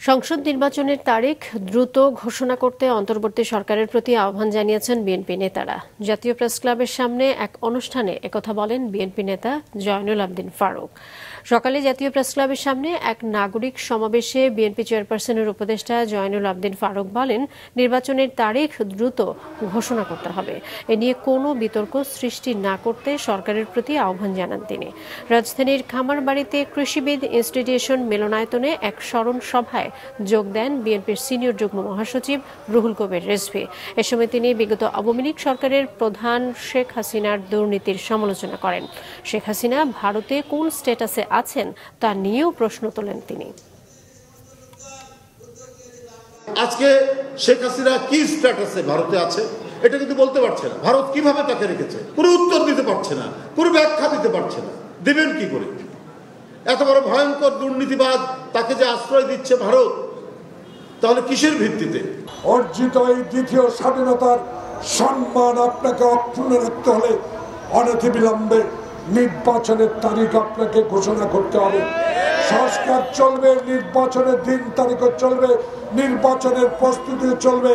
সংসদ নির্বাচনের তারিখ দ্রুত ঘোষণা করতে অন্তর্বর্তী সরকারের প্রতি আহ্বান জানিয়েছেন বিএনপি নেতারা। জাতীয় প্রেসক্লাবের সামনে এক অনুষ্ঠানে একথা বলেন বিএনপি নেতা জয়নুল আবদিন ফারুক। সকালে জাতীয় প্রেসক্লাবের সামনে এক নাগরিক সমাবেশে বিএনপি চেয়ারপারসনের উপদেষ্টা জয়নুল আবদিন ফারুক বলেন, নির্বাচনের তারিখ দ্রুত ঘোষণা করতে হবে। এ নিয়ে কোনো বিতর্ক সৃষ্টি না করতে সরকারের প্রতি আহ্বান জানান তিনি। রাজধানীর খামারবাড়িতে কৃষিবিদ ইনস্টিটিউশন মিলনায়তনে এক স্মরণ সভায় যোগ দেন বিএনপির সিনিয়র যুগ্ম মহাসচিব রুহুল কবির রিজভী। এ সময় তিনি বিগত আওয়ামী লীগ সরকারের প্রধান শেখ হাসিনার দুর্নীতির সমালোচনা করেন। শেখ হাসিনা ভারতে কোন স্ট্যাটাসে আছেন তা নিয়েও প্রশ্ন তোলেন তিনি। আজকে শেখ হাসিনা কি স্ট্যাটাসে ভারতে আছে এটা কিন্তু বলতে পারছে না। ভারত কিভাবে তাকে রেখেছে কোনো উত্তর দিতে পারছে না, কোনো ব্যাখ্যা দিতে পারছে না। দেবেন কি করে? এত বড় ভয়ঙ্কর দুর্নীতিবাদ তাকে যে আশ্রয় দিচ্ছে ভারত, তাহলে কিসের ভিত্তিতে? অর্জিত এই দ্বিতীয় স্বাধীনতার সম্মান আপনাকে অক্ষুণ্ণ রাখতে হলে অনতিবিলম্বে নির্বাচনের তারিখ আপনাকে ঘোষণা করতে হবে। সংস্কার চলবে, নির্বাচনের দিন তারিখও চলবে, নির্বাচনের প্রস্তুতিও চলবে।